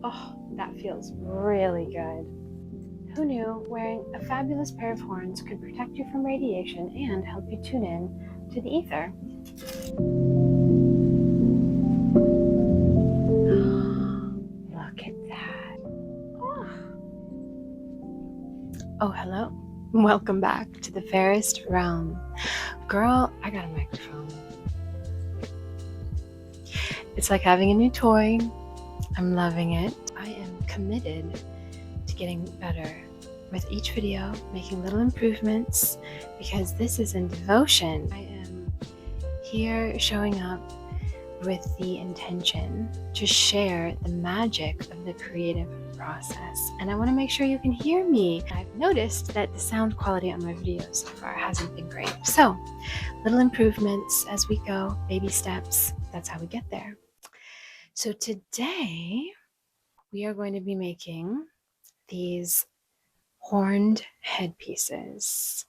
Oh, that feels really good. Who knew wearing a fabulous pair of horns could protect you from radiation and help you tune in to the ether? Look at that. Oh, hello. Welcome back to the fairest realm. Girl, I got a microphone. It's like having a new toy. I'm loving it. I am committed to getting better with each video, making little improvements, because this is in devotion. I am here showing up with the intention to share the magic of the creative process. And I want to make sure you can hear me. I've noticed that the sound quality on my videos so far hasn't been great. So, little improvements as we go, baby steps. That's how we get there. So today, we are going to be making these horned headpieces.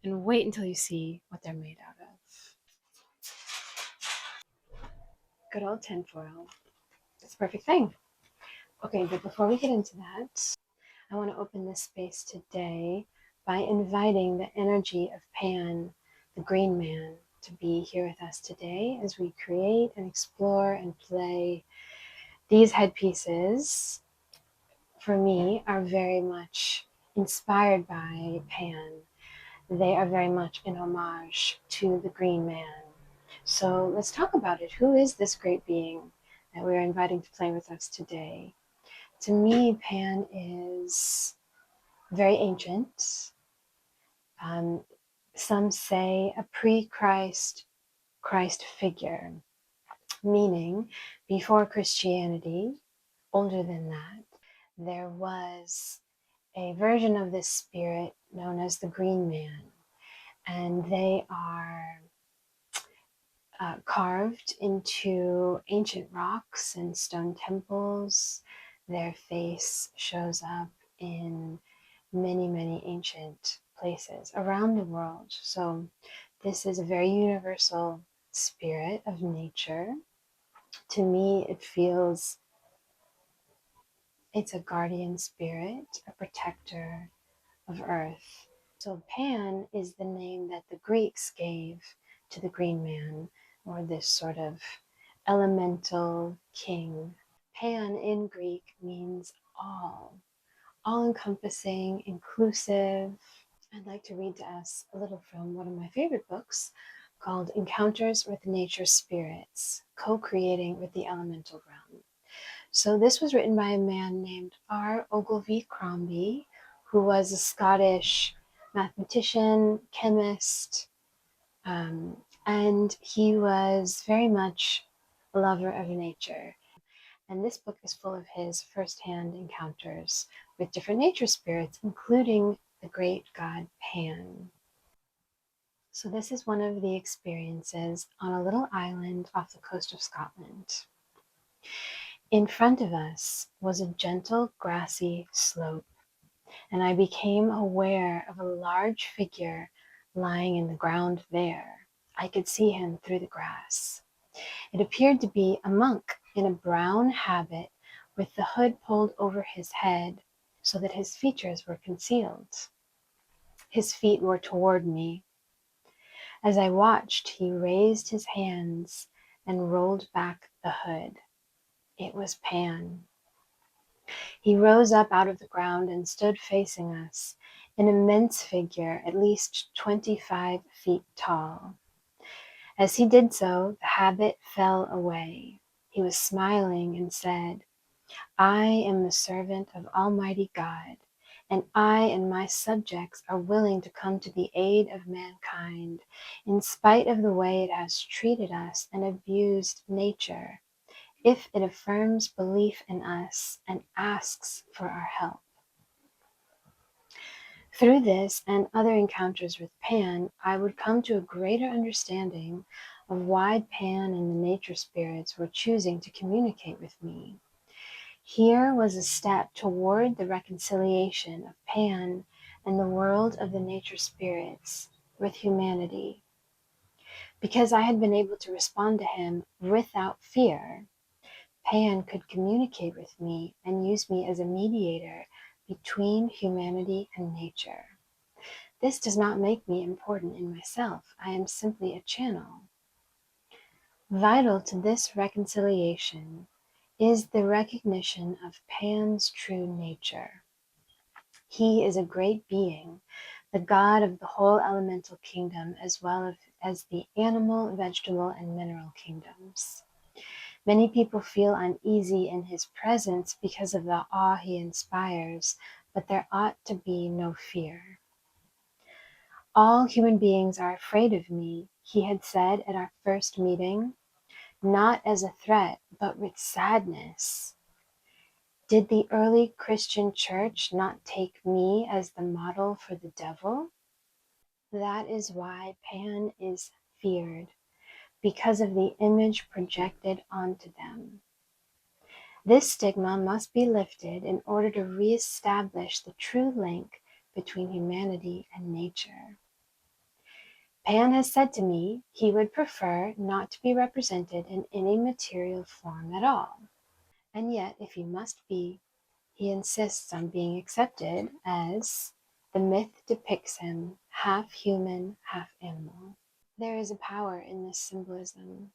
And wait until you see what they're made out of. Good old tinfoil. It's a perfect thing. Okay, but before we get into that, I want to open this space today by inviting the energy of Pan, the green man, to be here with us today as we create and explore and play. These headpieces, for me, are very much inspired by Pan. They are very much an homage to the green man. So let's talk about it. Who is this great being that we're inviting to play with us today? To me, Pan is very ancient. Some say a pre-Christ Christ figure, meaning before Christianity, older than that, there was a version of this spirit known as the Green Man, and they are carved into ancient rocks and stone temples. Their face shows up in many, many ancient places around the world. So this is a very universal spirit of nature. To me, it feels it's a guardian spirit, a protector of earth. So Pan is the name that the Greeks gave to the green man, or this sort of elemental king. Pan in Greek means all-encompassing, inclusive. I'd like to read to us a little from one of my favorite books called Encounters with Nature Spirits, Co-Creating with the Elemental Realm. So this was written by a man named R. Ogilvie Crombie, who was a Scottish mathematician, chemist, and he was very much a lover of nature. And this book is full of his firsthand encounters with different nature spirits, including the great god Pan. So this is one of the experiences on a little island off the coast of Scotland. In front of us was a gentle grassy slope, and I became aware of a large figure lying in the ground there. I could see him through the grass. It appeared to be a monk in a brown habit with the hood pulled over his head so that his features were concealed. His feet were toward me. As I watched, he raised his hands and rolled back the hood. It was Pan. He rose up out of the ground and stood facing us, an immense figure, at least 25 feet tall. As he did so, the habit fell away. He was smiling and said, "I am the servant of Almighty God, and I and my subjects are willing to come to the aid of mankind, in spite of the way it has treated us and abused nature, if it affirms belief in us and asks for our help." Through this and other encounters with Pan, I would come to a greater understanding of why Pan and the nature spirits were choosing to communicate with me. Here was a step toward the reconciliation of Pan and the world of the nature spirits with humanity. Because I had been able to respond to him without fear, Pan could communicate with me and use me as a mediator between humanity and nature. This does not make me important in myself. I am simply a channel. Vital to this reconciliation is the recognition of Pan's true nature. He is a great being, the god of the whole elemental kingdom, as well as the animal, vegetable, and mineral kingdoms. Many people feel uneasy in his presence because of the awe he inspires, but there ought to be no fear. All human beings are afraid of me, he had said at our first meeting, not as a threat, but with sadness. Did the early Christian church not take me as the model for the devil? That is why Pan is feared, because of the image projected onto them. This stigma must be lifted in order to re-establish the true link between humanity and nature. Pan has said to me he would prefer not to be represented in any material form at all. And yet, if he must be, he insists on being accepted as the myth depicts him, half human, half animal. There is a power in this symbolism.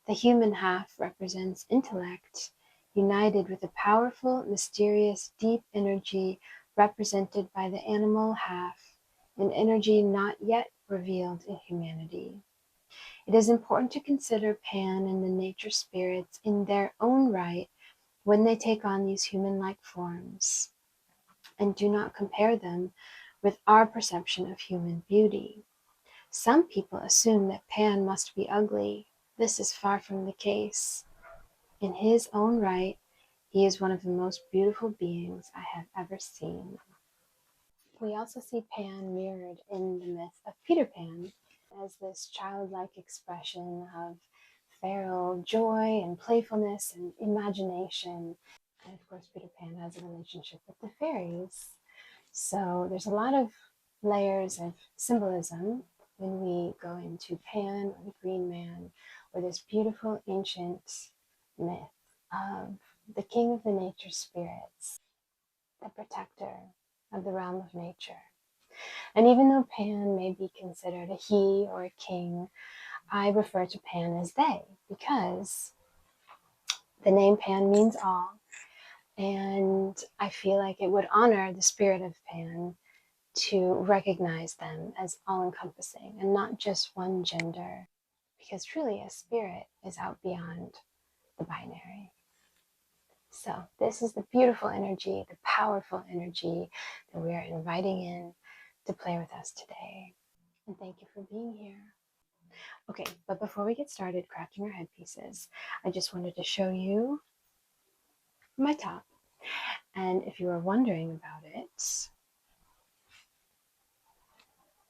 The human half represents intellect, united with a powerful, mysterious, deep energy represented by the animal half, an energy not yet revealed in humanity. It is important to consider Pan and the nature spirits in their own right when they take on these human-like forms, and do not compare them with our perception of human beauty. Some people assume that Pan must be ugly. This is far from the case. In his own right, he is one of the most beautiful beings I have ever seen. We also see Pan mirrored in the myth of Peter Pan as this childlike expression of feral joy and playfulness and imagination. And of course, Peter Pan has a relationship with the fairies. So there's a lot of layers of symbolism when we go into Pan or the Green Man, or this beautiful ancient myth of the king of the nature spirits, the protector of the realm of nature. And even though Pan may be considered a he or a king, I refer to Pan as they, because the name Pan means all, and I feel like it would honor the spirit of Pan to recognize them as all-encompassing and not just one gender, because truly a spirit is out beyond the binary. So this is the beautiful energy, the powerful energy that we are inviting in to play with us today. And thank you for being here. Okay, but before we get started crafting our headpieces, I just wanted to show you my top. And if you were wondering about it,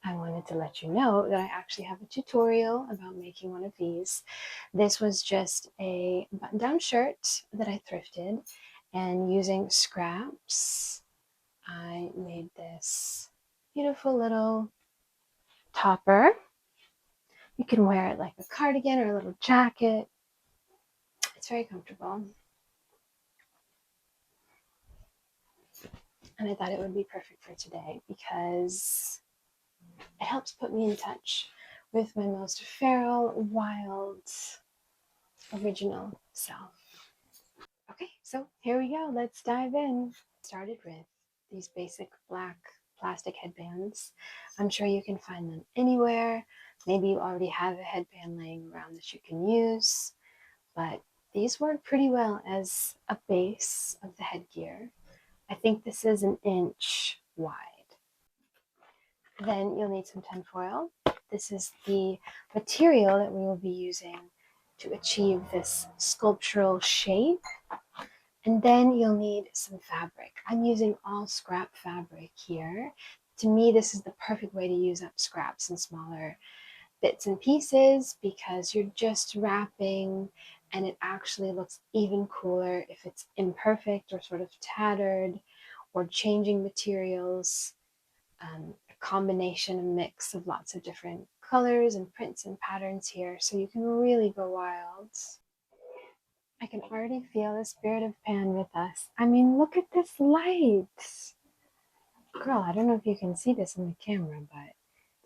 I wanted to let you know that I actually have a tutorial about making one of these. This was just a button-down shirt that I thrifted, and using scraps, I made this beautiful little topper. You can wear it like a cardigan or a little jacket. It's very comfortable. And I thought it would be perfect for today because it helps put me in touch with my most feral, wild, original self. Okay, so here we go. Let's dive in. Started with these basic black plastic headbands. I'm sure you can find them anywhere. Maybe you already have a headband laying around that you can use, but these work pretty well as a base of the headgear. I think this is 1 inch wide. Then you'll need some tinfoil. This is the material that we will be using to achieve this sculptural shape. And then you'll need some fabric. I'm using all scrap fabric here. To me, this is the perfect way to use up scraps in smaller bits and pieces because you're just wrapping, and it actually looks even cooler if it's imperfect or sort of tattered, or changing materials. A combination, a mix of lots of different colors and prints and patterns here, so you can really go wild. I can already feel the spirit of Pan with us. I mean, look at this light. Girl, I don't know if you can see this in the camera, but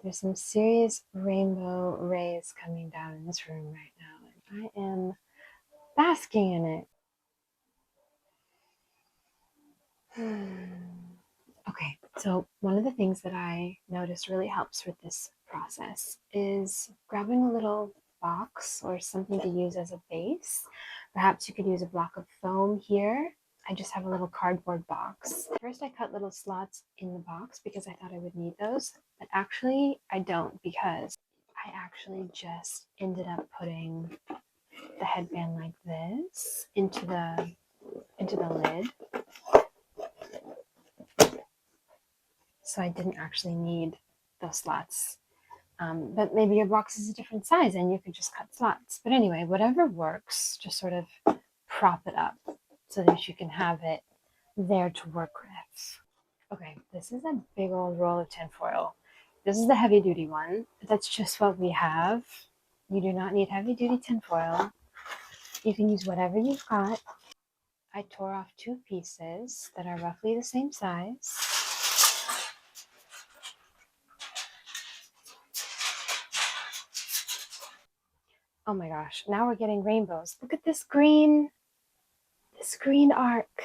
there's some serious rainbow rays coming down in this room right now. And I am basking in it. Okay, so one of the things that I noticed really helps with this process is grabbing a little box or something to use as a base. Perhaps you could use a block of foam here. I just have a little cardboard box. First, I cut little slots in the box because I thought I would need those, but actually I don't, because I actually just ended up putting the headband like this into the lid. So I didn't actually need those slots. But maybe your box is a different size and you could just cut slots. But anyway, whatever works, just sort of prop it up so that you can have it there to work with. Okay, this is a big old roll of tinfoil. This is the heavy duty one. That's just what we have. You do not need heavy duty tinfoil. You can use whatever you've got. I tore off 2 pieces that are roughly the same size. Oh my gosh, now we're getting rainbows. Look at this green arc.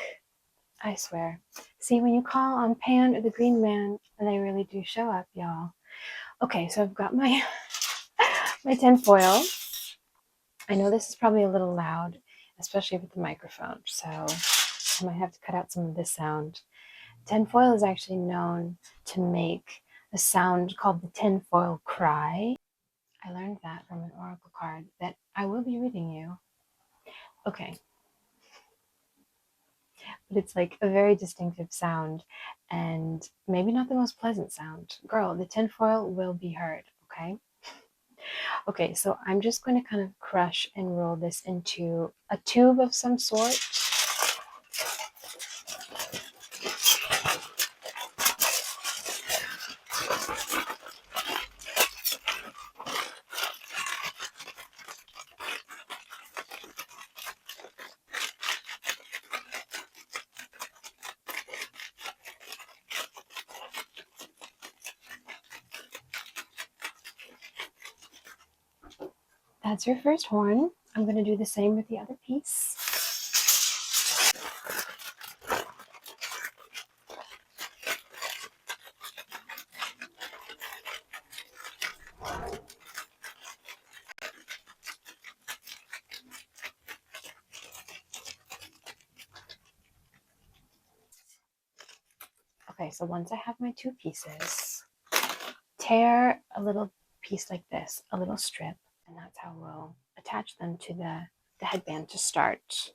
I swear. See, when you call on Pan or the Green Man, they really do show up, y'all. Okay, so I've got my my tin foil. I know this is probably a little loud, especially with the microphone, so I might have to cut out some of this sound. Tin foil is actually known to make a sound called the tinfoil cry. I learned that from an oracle card that I will be reading you. Okay. But it's like a very distinctive sound and maybe not the most pleasant sound. Girl, the tinfoil will be heard, okay? Okay, so I'm just going to kind of crush and roll this into a tube of some sort. That's your first horn. I'm going to do the same with the other piece. Okay, so once I have my 2 pieces, tear a little piece like this, a little strip, and that's how we'll attach them to the headband to start.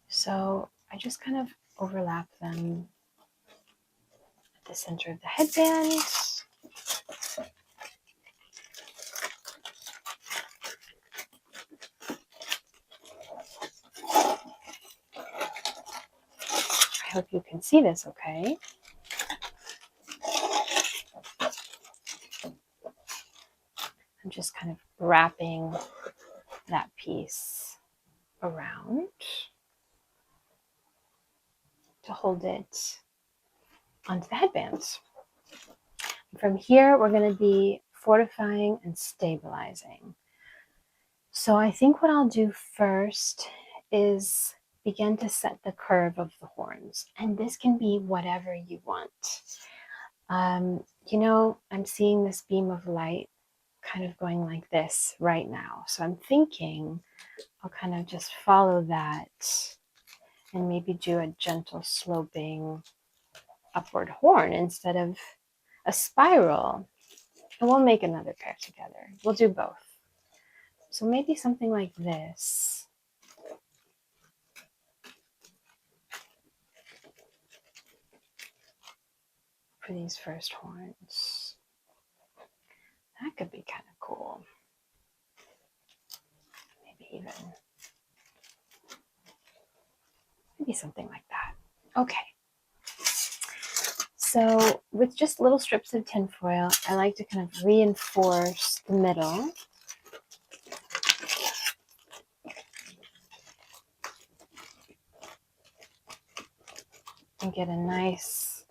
So I just kind of overlap them at the center of the headband. I hope you can see this okay. I'm just kind of wrapping that piece around to hold it onto the headband. From here, we're going to be fortifying and stabilizing. So I think what I'll do first is begin to set the curve of the horns. And this can be whatever you want. You know, I'm seeing this beam of light kind of going like this right now. So I'm thinking I'll kind of just follow that and maybe do a gentle sloping upward horn instead of a spiral. And we'll make another pair together. We'll do both. So maybe something like this. For these first horns. That could be kind of cool. Maybe something like that. Okay. So with just little strips of tinfoil, I like to kind of reinforce the middle. and get a nice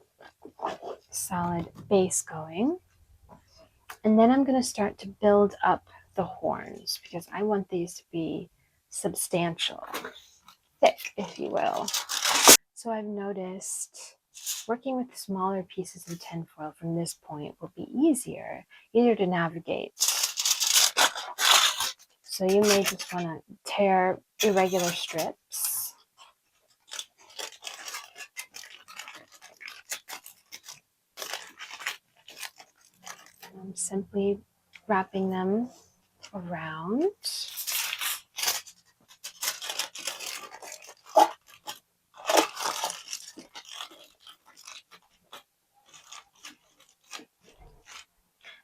solid base going. And then I'm going to start to build up the horns because I want these to be substantial, thick, if you will. So I've noticed working with smaller pieces of tinfoil from this point will be easier to navigate. So you may just want to tear irregular strips. I'm simply wrapping them around.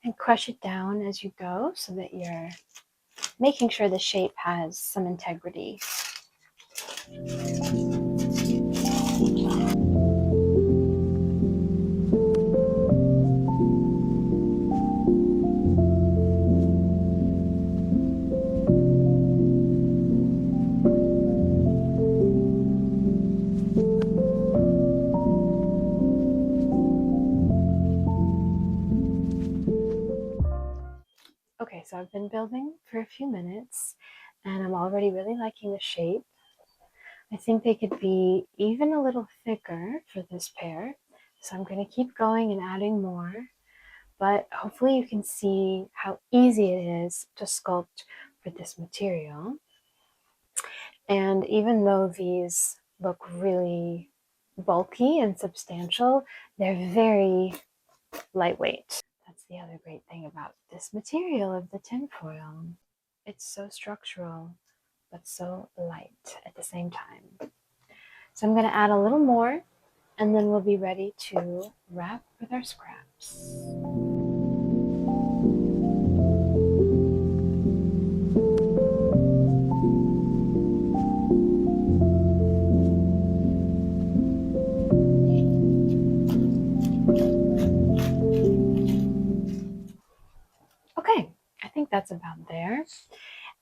And crush it down as you go so that you're making sure the shape has some integrity. Okay, so I've been building for a few minutes and I'm already really liking the shape. I think they could be even a little thicker for this pair. So I'm going to keep going and adding more. But hopefully you can see how easy it is to sculpt for this material. And even though these look really bulky and substantial, they're very lightweight. That's the other great thing about this material of the tinfoil. It's so structural, but so light at the same time. So I'm going to add a little more, and then we'll be ready to wrap with our scraps. Okay, I think that's about there.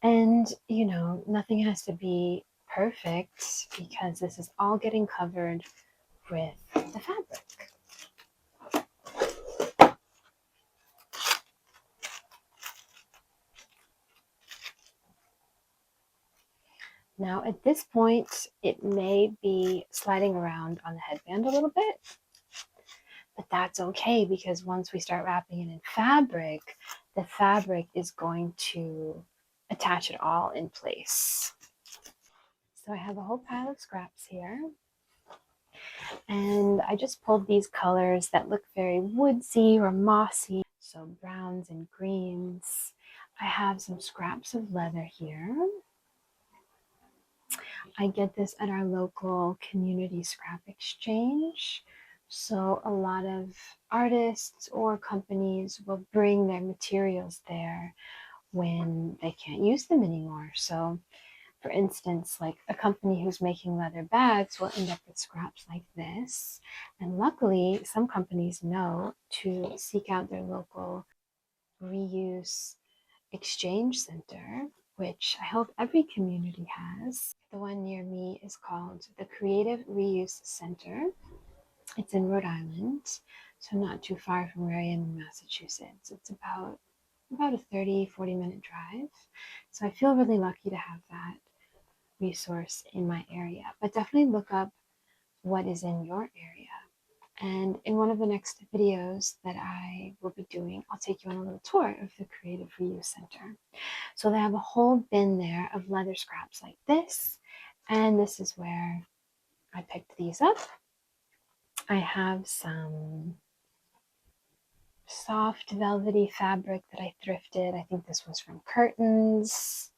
And, you know, nothing has to be perfect because this is all getting covered with the fabric. Now, at this point, it may be sliding around on the headband a little bit, but that's okay because once we start wrapping it in fabric, the fabric is going to attach it all in place. So I have a whole pile of scraps here. And I just pulled these colors that look very woodsy or mossy. So browns and greens. I have some scraps of leather here. I get this at our local community scrap exchange. So a lot of artists or companies will bring their materials there when they can't use them anymore. So for instance, like a company who's making leather bags will end up with scraps like this. And luckily, some companies know to seek out their local reuse exchange center, which I hope every community has. The one near me is called the Creative Reuse Center. It's in Rhode Island, so not too far from where I am in Massachusetts. It's about a 40 minute drive. So I feel really lucky to have that resource in my area, but definitely look up what is in your area. And in one of the next videos that I will be doing, I'll take you on a little tour of the Creative Reuse Center. So they have a whole bin there of leather scraps like this, and this is where I picked these up. I have some soft velvety fabric that I thrifted. I think this was from Curtains.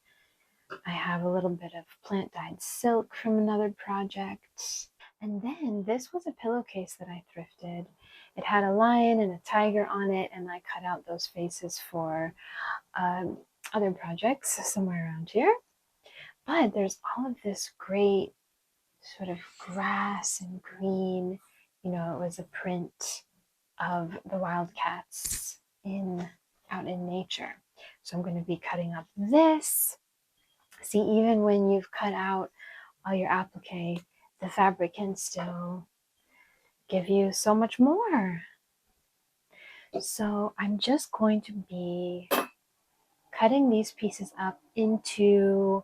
I have a little bit of plant-dyed silk from another project. And then this was a pillowcase that I thrifted. It had a lion and a tiger on it, and I cut out those faces for other projects somewhere around here. But there's all of this great sort of grass and green. You know, it was a print of the wildcats out in nature. So I'm going to be cutting up this. See, even when you've cut out all your applique, the fabric can still give you so much more. So I'm just going to be cutting these pieces up into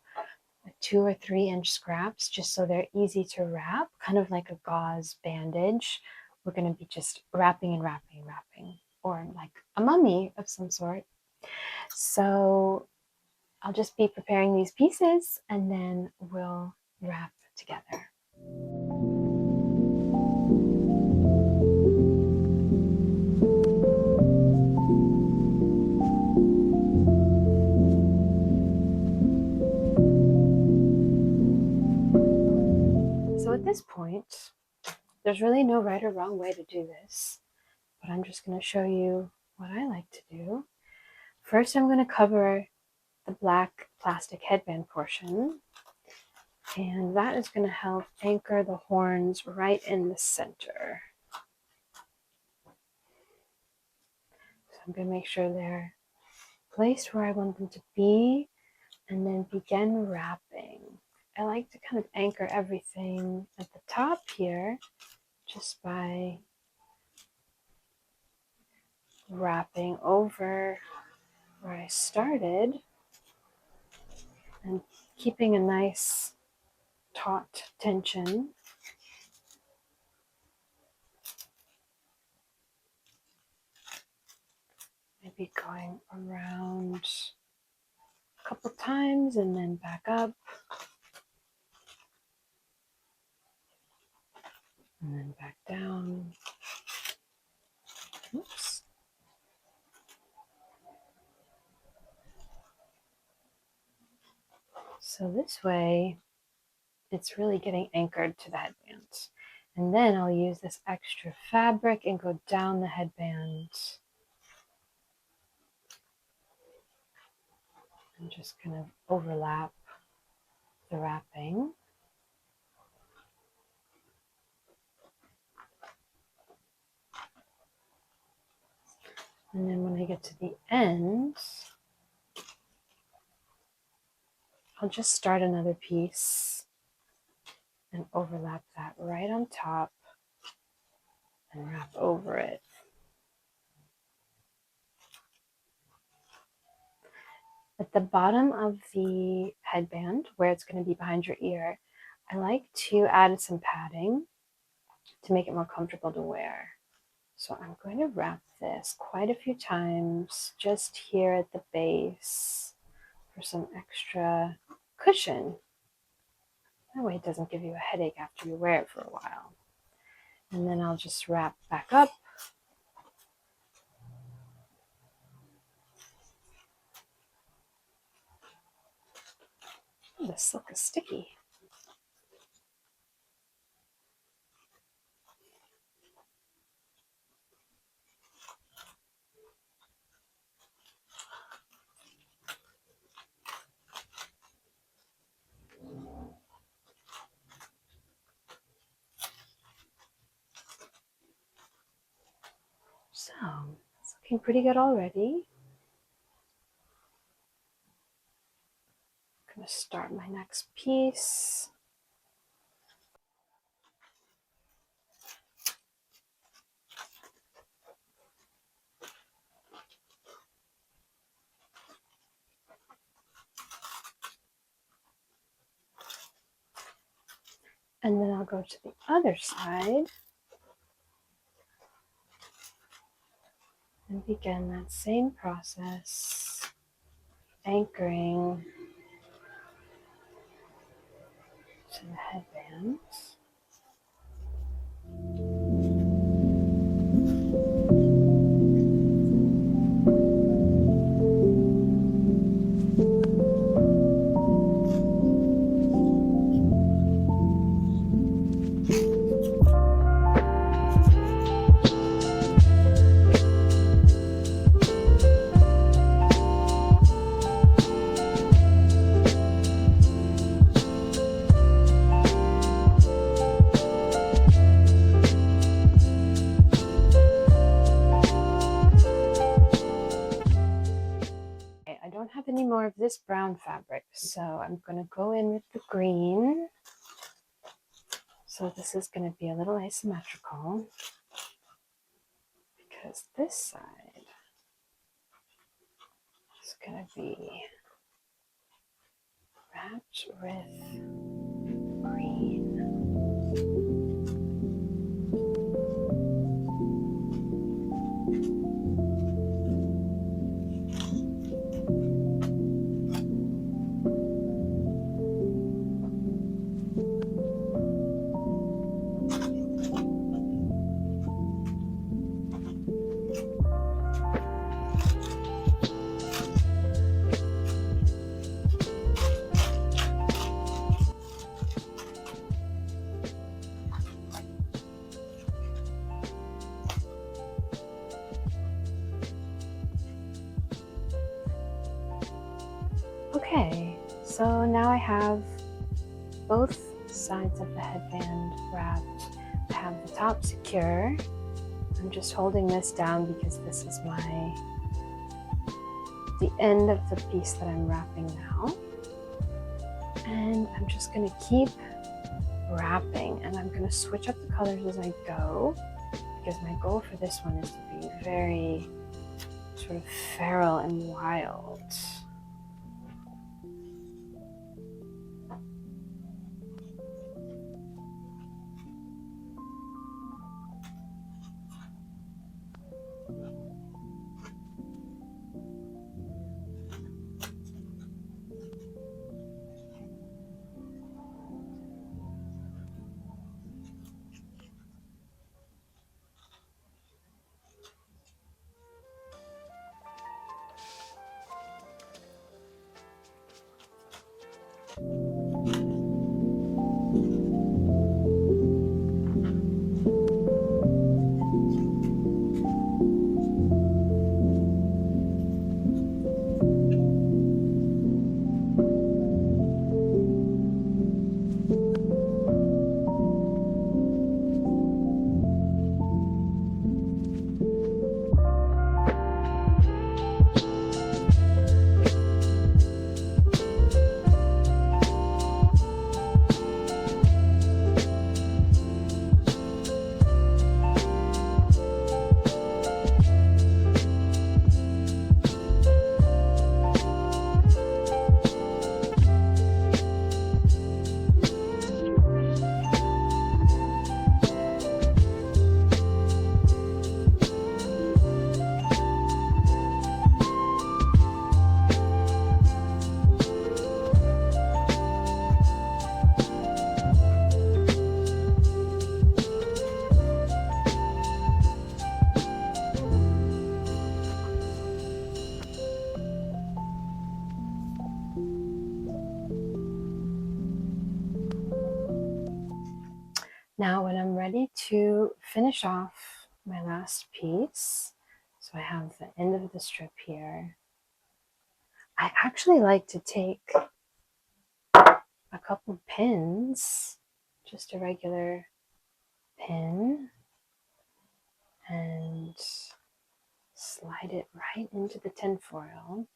2 or 3 inch scraps just so they're easy to wrap, kind of like a gauze bandage. We're going to be just wrapping and wrapping and wrapping, or like a mummy of some sort. So I'll just be preparing these pieces and then we'll wrap together. So at this point, there's really no right or wrong way to do this, but I'm just going to show you what I like to do. First, I'm going to cover the black plastic headband portion, and that is going to help anchor the horns right in the center. So I'm going to make sure they're placed where I want them to be, and then begin wrapping. I like to kind of anchor everything at the top here just by wrapping over where I started and keeping a nice taut tension. Maybe going around a couple times and then back up. And then back down. Oops. So this way, it's really getting anchored to the headband. And then I'll use this extra fabric and go down the headband. And just kind of overlap the wrapping. And then when I get to the end, I'll just start another piece and overlap that right on top and wrap over it. At the bottom of the headband, where it's going to be behind your ear, I like to add some padding to make it more comfortable to wear. So I'm going to wrap this quite a few times just here at the base for some extra cushion. That way it doesn't give you a headache after you wear it for a while. And then I'll just wrap back up. Oh, the silk is sticky. So it's looking pretty good already. I'm going to start my next piece. And then I'll go to the other side and begin that same process, anchoring to the headband. I don't have any more of this brown fabric, so I'm going to go in with the green. So So this is going to be a little asymmetrical because this side is going to be wrapped with green. Okay, so now I have both sides of the headband wrapped. I have the top secure. I'm just holding this down because this is the end of the piece that I'm wrapping now. And I'm just going to keep wrapping, and I'm going to switch up the colors as I go because my goal for this one is to be very sort of feral and wild. Now when I'm ready to finish off my last piece, so I have the end of the strip here, I actually like to take a couple pins, just a regular pin, and slide it right into the tinfoil.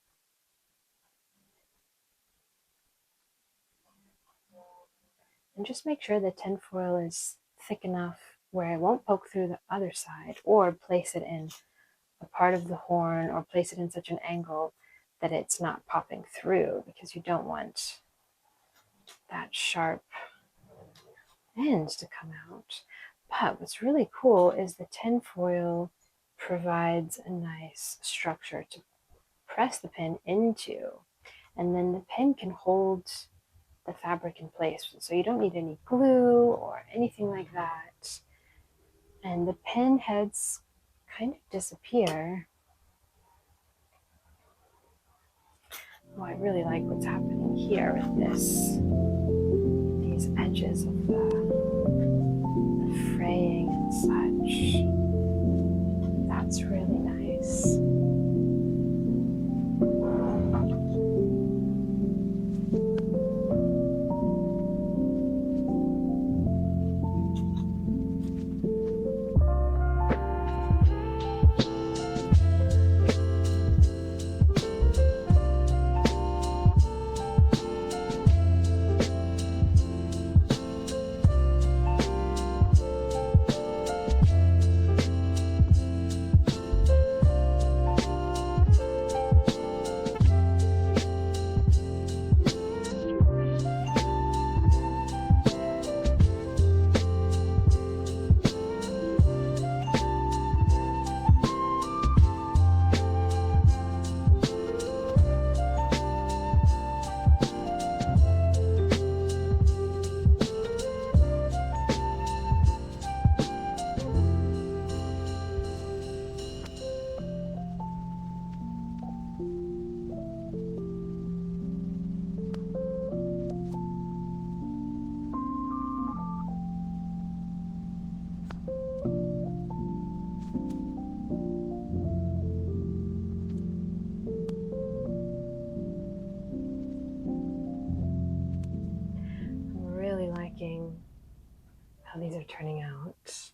And just make sure the tinfoil is thick enough where it won't poke through the other side, or place it in a part of the horn, or place it in such an angle that it's not popping through, because you don't want that sharp end to come out. But what's really cool is the tinfoil provides a nice structure to press the pin into, and then the pin can hold the fabric in place, so you don't need any glue or anything like that. And the pin heads kind of disappear. Oh, I really like what's happening here with these edges of the fraying and such. That's really nice. liking how these are turning out.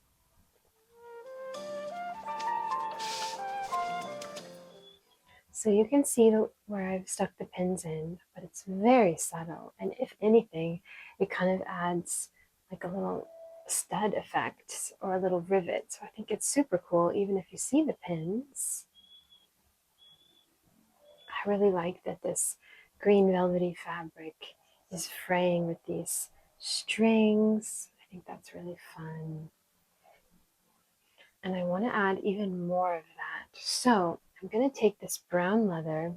So you can see where I've stuck the pins in, but it's very subtle. And if anything, it kind of adds like a little stud effect or a little rivet. So I think it's super cool, even if you see the pins. I really like that this green velvety fabric is fraying with these strings. I think that's really fun. And I want to add even more of that. So I'm going to take this brown leather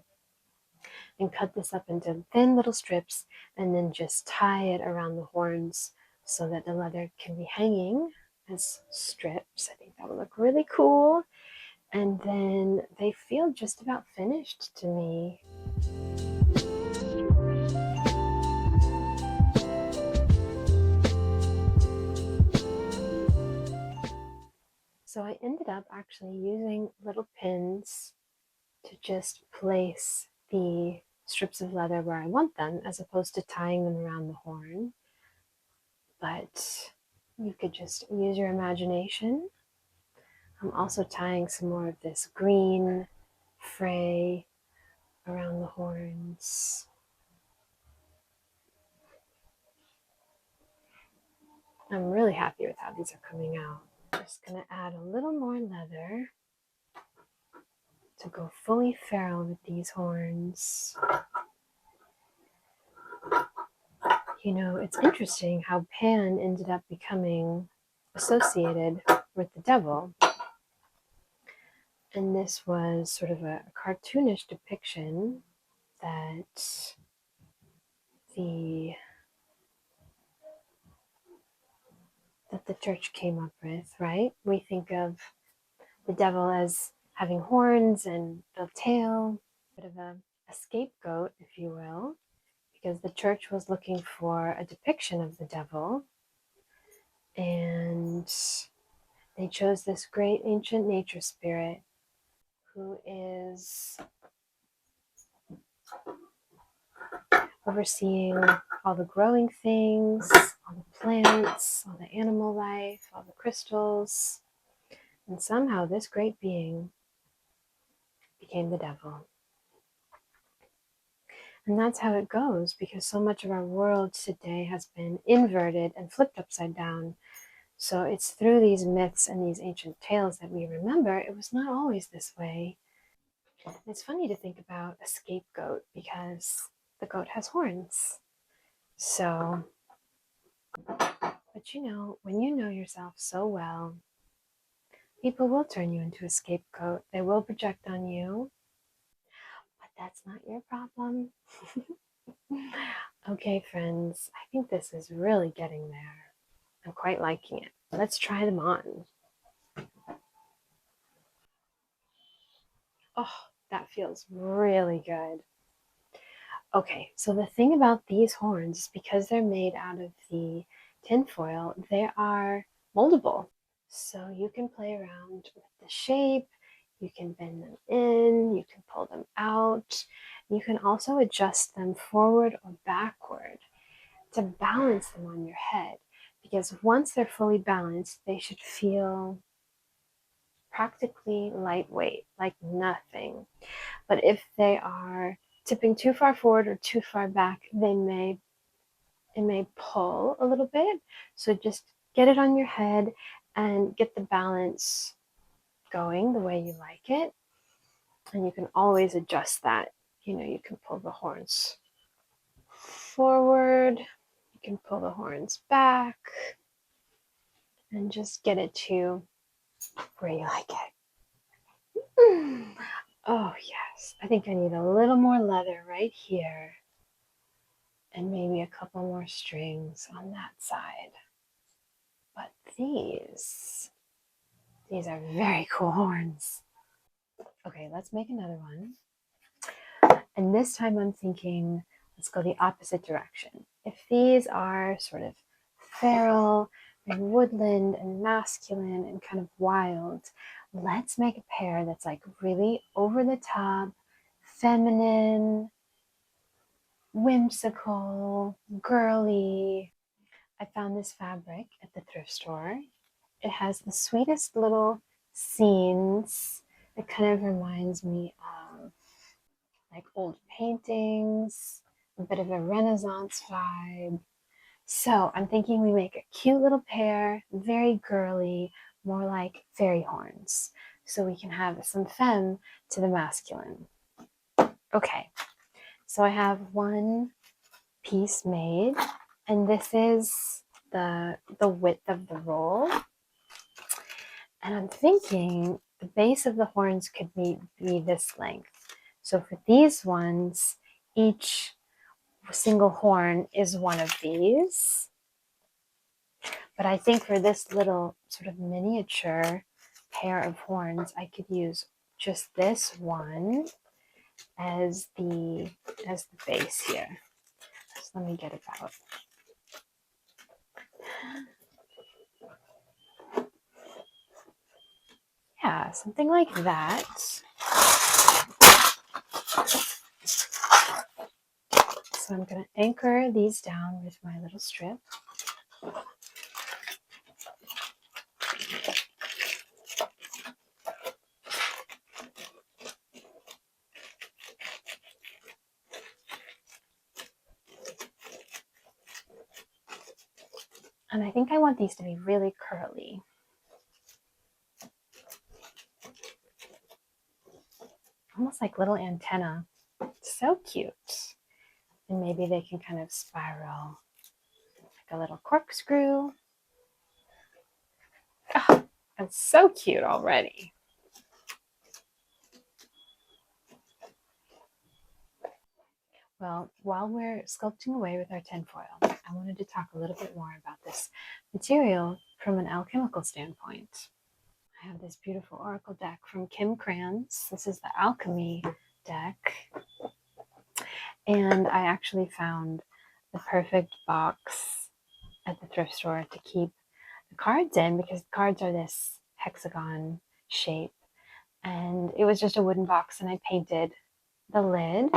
and cut this up into thin little strips and then just tie it around the horns so that the leather can be hanging as strips. I think that would look really cool. And then they feel just about finished to me. So I ended up actually using little pins to just place the strips of leather where I want them, as opposed to tying them around the horn. But you could just use your imagination. I'm also tying some more of this green fray around the horns. I'm really happy with how these are coming out. Just gonna add a little more leather to go fully feral with these horns. You know, it's interesting how Pan ended up becoming associated with the devil. And this was sort of a cartoonish depiction that the church came up with, right? We think of the devil as having horns and the tail, bit of a scapegoat, if you will, because the church was looking for a depiction of the devil, and they chose this great ancient nature spirit who is overseeing all the growing things, all the plants, all the animal life, all the crystals. And somehow this great being became the devil. And that's how it goes, because so much of our world today has been inverted and flipped upside down. So it's through these myths and these ancient tales that we remember it was not always this way. It's funny to think about a scapegoat because the goat has horns. So, but you know, when you know yourself so well, people will turn you into a scapegoat. They will project on you, but that's not your problem. Okay, friends, I think this is really getting there. I'm quite liking it. Let's try them on. Oh, that feels really good. Okay, so the thing about these horns is because they're made out of the tinfoil, they are moldable. So you can play around with the shape, you can bend them in, you can pull them out. You can also adjust them forward or backward to balance them on your head, because once they're fully balanced, they should feel practically lightweight, like nothing. But if they are tipping too far forward or too far back, it may pull a little bit. So just get it on your head and get the balance going the way you like it. And you can always adjust that. You know, you can pull the horns forward, you can pull the horns back, and just get it to where you like it. Oh, yes. I think I need a little more leather right here. And maybe a couple more strings on that side. But these are very cool horns. Okay, let's make another one. And this time I'm thinking, let's go the opposite direction. If these are sort of feral and woodland and masculine and kind of wild, let's make a pair that's like really over the top, feminine, whimsical, girly. I found this fabric at the thrift store. It has the sweetest little scenes. It kind of reminds me of like old paintings, a bit of a Renaissance vibe. So I'm thinking we make a cute little pair, very girly, more like fairy horns. So we can have some femme to the masculine. Okay, so I have one piece made, and this is the width of the roll. And I'm thinking the base of the horns could be this length. So for these ones, each single horn is one of these. But I think for this little sort of miniature pair of horns, I could use just this one as the base here. So let me get it out. Yeah, something like that. So I'm going to anchor these down with my little strip. And I think I want these to be really curly. Almost like little antenna. So cute. And maybe they can kind of spiral like a little corkscrew. Oh, that's so cute already. Well, while we're sculpting away with our tinfoil, I wanted to talk a little bit more about this material from an alchemical standpoint. I have this beautiful oracle deck from Krans. This is the Alchemy deck. And I actually found the perfect box at the thrift store to keep the cards in, because the cards are this hexagon shape. And it was just a wooden box, and I painted the lid.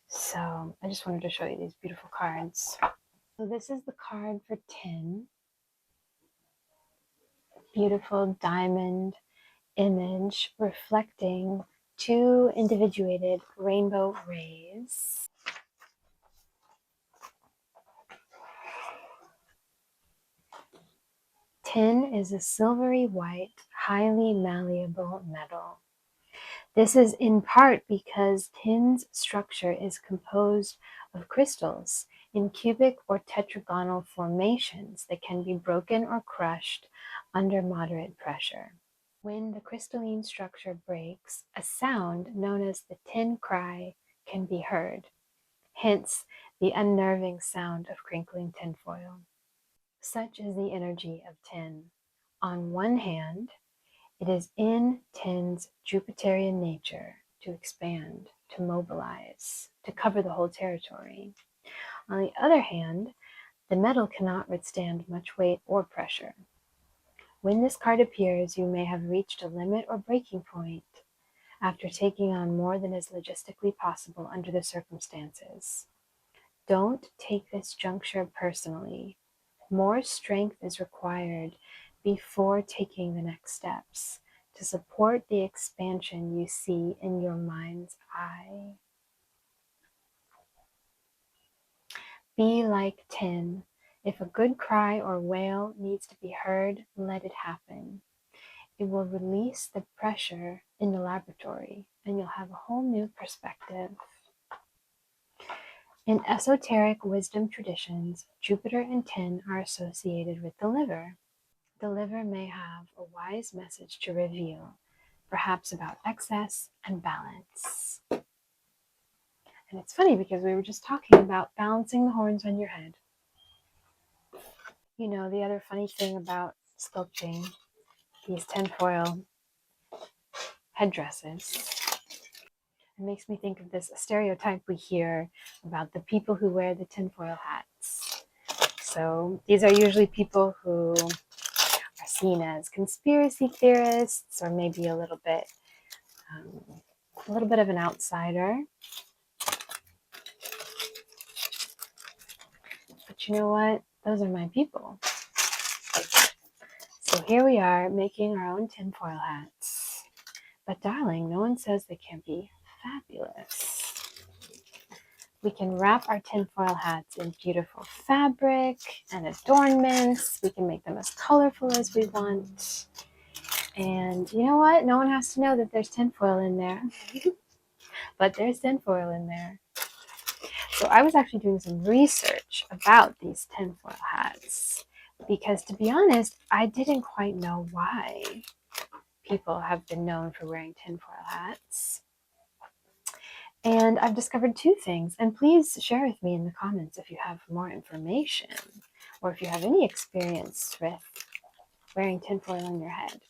So I just wanted to show you these beautiful cards. So this is the card for tin. Beautiful diamond image reflecting two individuated rainbow rays. Tin is a silvery white, highly malleable metal. This is in part because tin's structure is composed of crystals in cubic or tetragonal formations that can be broken or crushed under moderate pressure. When the crystalline structure breaks, a sound known as the tin cry can be heard, hence the unnerving sound of crinkling tinfoil. Such is the energy of tin. On one hand, it is in tin's Jupiterian nature to expand, to mobilize, to cover the whole territory. On the other hand, the metal cannot withstand much weight or pressure. When this card appears, you may have reached a limit or breaking point after taking on more than is logistically possible under the circumstances. Don't take this juncture personally. More strength is required before taking the next steps to support the expansion you see in your mind's eye. Be like tin. If a good cry or wail needs to be heard, let it happen. It will release the pressure in the laboratory, and you'll have a whole new perspective. In esoteric wisdom traditions, Jupiter and tin are associated with the liver. The liver may have a wise message to reveal, perhaps about excess and balance. And it's funny because we were just talking about balancing the horns on your head. You know, the other funny thing about sculpting these tinfoil headdresses, it makes me think of this stereotype we hear about the people who wear the tinfoil hats. So these are usually people who are seen as conspiracy theorists, or maybe a little bit of an outsider. But But you know what? Those are my people. So here we are making our own tinfoil hats. But darling, no one says they can't be fabulous. We can wrap our tinfoil hats in beautiful fabric and adornments. We can make them as colorful as we want. And you know what? No one has to know that there's tinfoil in there. But there's tinfoil in there. So I was actually doing some research about these tinfoil hats because, to be honest, I didn't quite know why people have been known for wearing tinfoil hats. And I've discovered two things, and please share with me in the comments if you have more information or if you have any experience with wearing tinfoil on your head.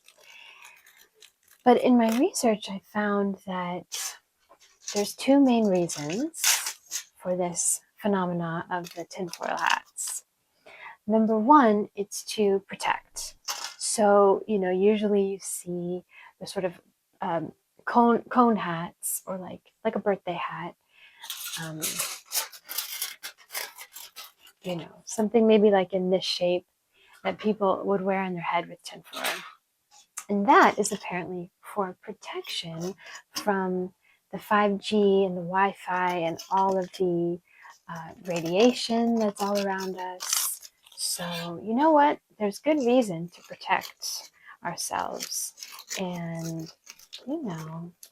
But in my research, I found that there's two main reasons for this phenomena of the tinfoil hats. Number one, it's to protect. So, usually you see the sort of cone hats, or like a birthday hat. Something maybe like in this shape that people would wear on their head with tinfoil. And that is apparently for protection from the 5G and the Wi-Fi and all of the radiation that's all around us. So you know what? There's good reason to protect ourselves. And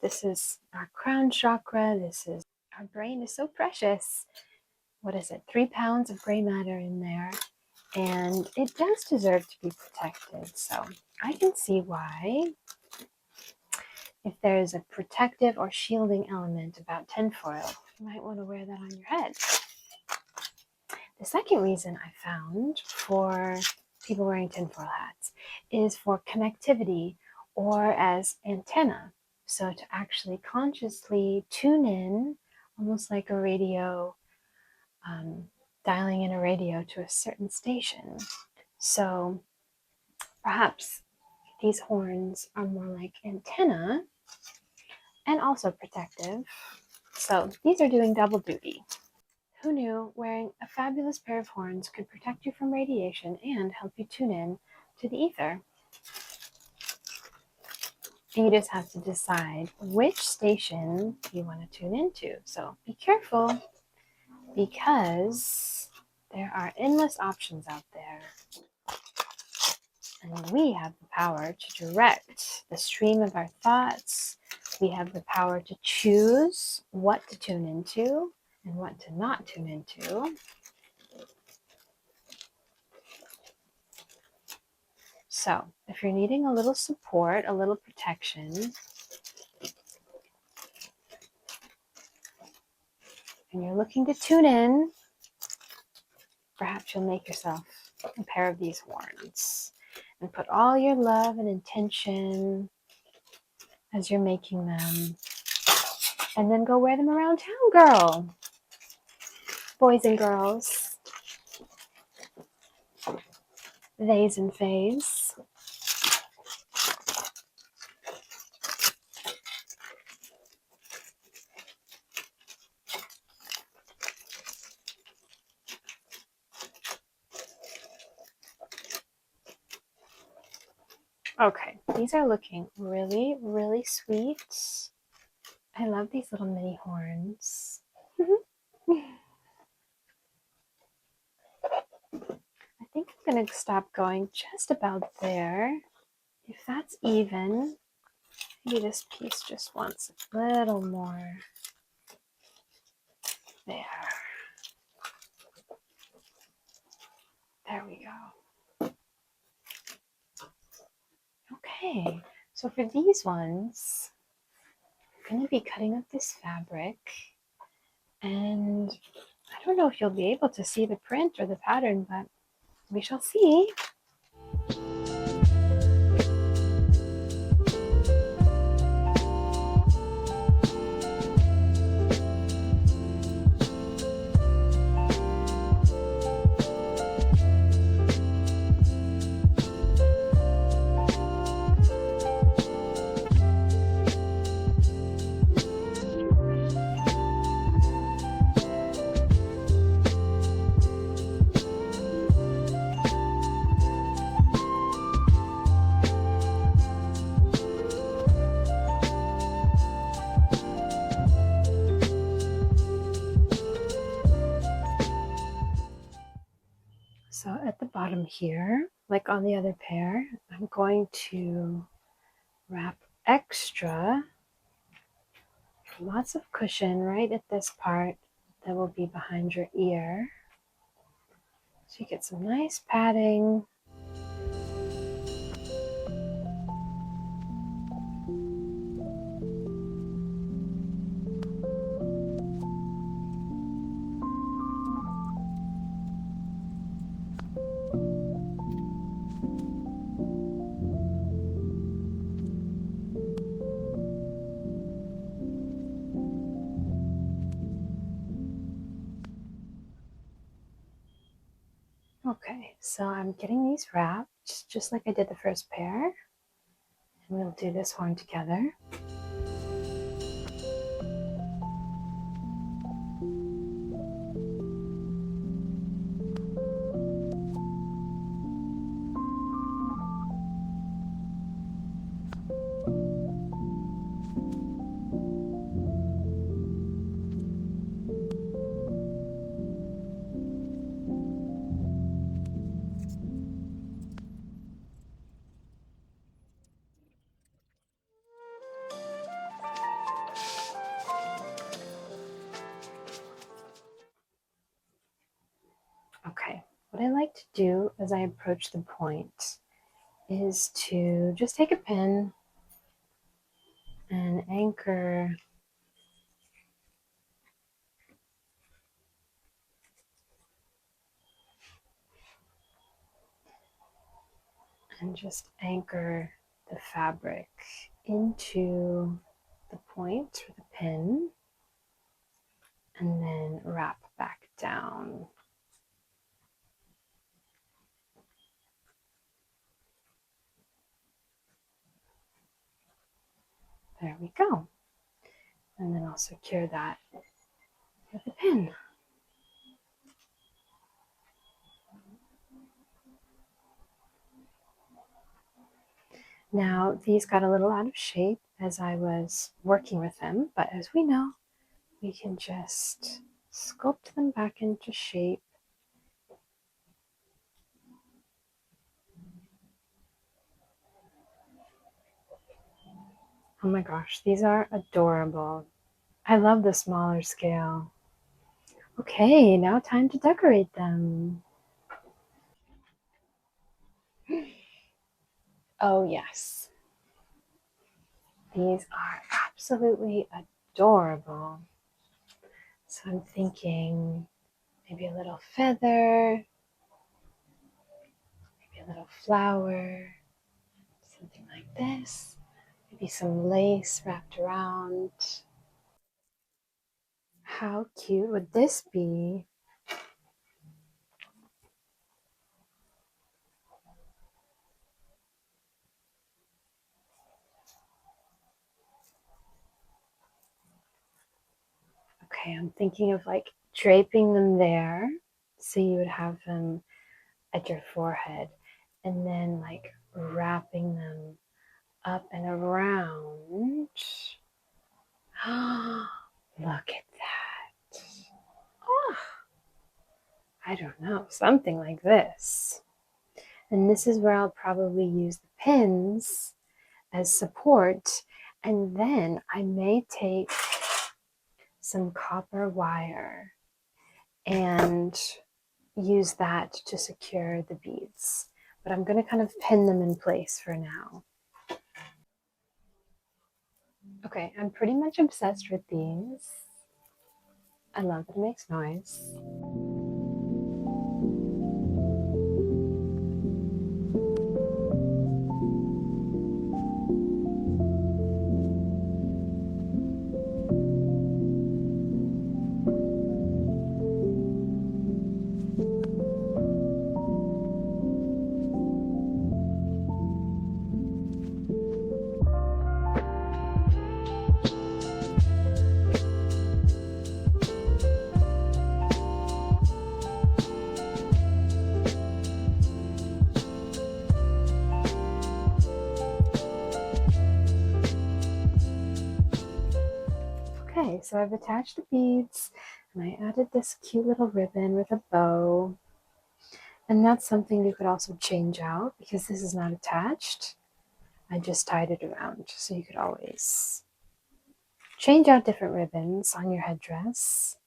this is our crown chakra. Our brain is so precious. What is it? 3 pounds of gray matter in there. And it does deserve to be protected. So I can see why, if there's a protective or shielding element about tinfoil, you might want to wear that on your head. The second reason I found for people wearing tinfoil hats is for connectivity or as antenna. So to actually consciously tune in, almost like a radio, dialing in a radio to a certain station. So perhaps these horns are more like antenna and also protective. So these are doing double duty. Who knew wearing a fabulous pair of horns could protect you from radiation and help you tune in to the ether? You just have to decide which station you want to tune into. So be careful, because there are endless options out there. And we have the power to direct the stream of our thoughts. We have the power to choose what to tune into and what to not tune into. So if you're needing a little support, a little protection, and you're looking to tune in, perhaps you'll make yourself a pair of these horns and put all your love and intention as you're making them, and then go wear them around town, girl. Boys and girls, theys and fays. Okay, these are looking really, really sweet. I love these little mini horns. I think I'm going to stop going just about there. If that's even, maybe this piece just wants a little more. There. There we go. Okay, so for these ones, I'm going to be cutting up this fabric, and I don't know if you'll be able to see the print or the pattern, but we shall see. So at the bottom here, like on the other pair, I'm going to wrap extra, lots of cushion right at this part that will be behind your ear. So you get some nice padding. Okay, so I'm getting these wrapped just like I did the first pair. And we'll do this horn together. Okay, what I like to do as I approach the point is to just take a pin and anchor the fabric into the point with a pin and then wrap back down. There we go. And then I'll secure that with a pin. Now, these got a little out of shape as I was working with them, but as we know, we can just sculpt them back into shape. Oh my gosh, these are adorable. I love the smaller scale. Okay, now time to decorate them. Oh yes, these are absolutely adorable. So I'm thinking maybe a little feather, maybe a little flower, something like this. Maybe some lace wrapped around. How cute would this be? Okay, I'm thinking of like draping them there. So you would have them at your forehead and then like wrapping them up and around. Look at that. Oh, I don't know, something like this. And this is where I'll probably use the pins as support. And then I may take some copper wire and use that to secure the beads. But I'm going to kind of pin them in place for now. Okay, I'm pretty much obsessed with these. I love that it makes noise. Okay, so I've attached the beads and I added this cute little ribbon with a bow. And that's something you could also change out because this is not attached. I just tied it around, so you could always change out different ribbons on your headdress.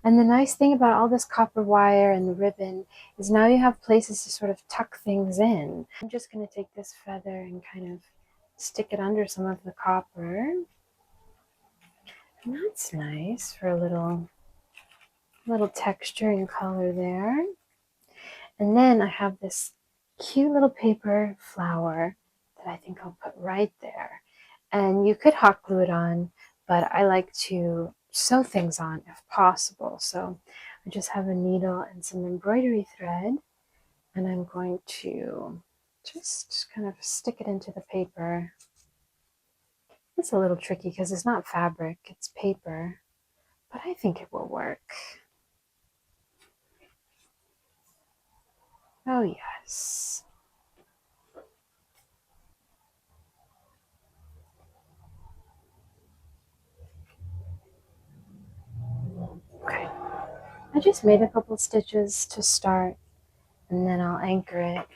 And the nice thing about all this copper wire and the ribbon is now you have places to sort of tuck things in. I'm just going to take this feather and kind of stick it under some of the copper. And that's nice for a little texture and color there. And then I have this cute little paper flower that I think I'll put right there. And you could hot glue it on, but I like to sew things on if possible. So I just have a needle and some embroidery thread, and I'm going to just kind of stick it into the paper. It's a little tricky because it's not fabric, it's paper, but I think it will work. Oh yes. Okay. I just made a couple stitches to start, and then I'll anchor it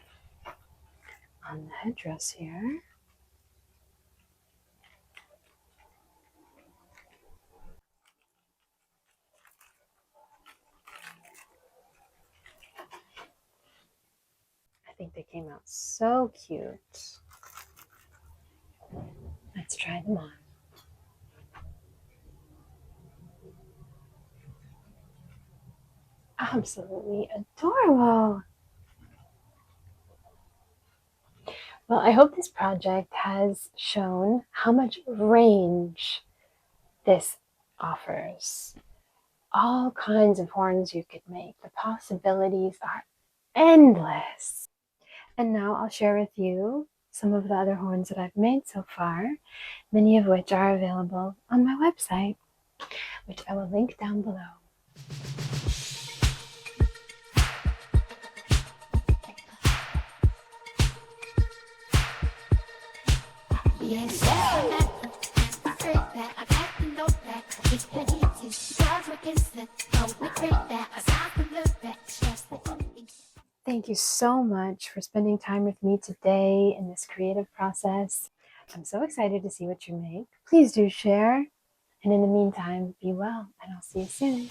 on the headdress here. I think they came out so cute. Let's try them on. Absolutely adorable. Well, I hope this project has shown how much range this offers. All kinds of horns you could make. The possibilities are endless. And now I'll share with you some of the other horns that I've made so far, many of which are available on my website, which I will link down below. Yes, I heard that. I got to know that. It's the heat, cosmic instant. Don't we create that? Aside from the fact, just the Thank you so much for spending time with me today in this creative process. I'm so excited to see what you make. Please do share. And in the meantime, be well, and I'll see you soon.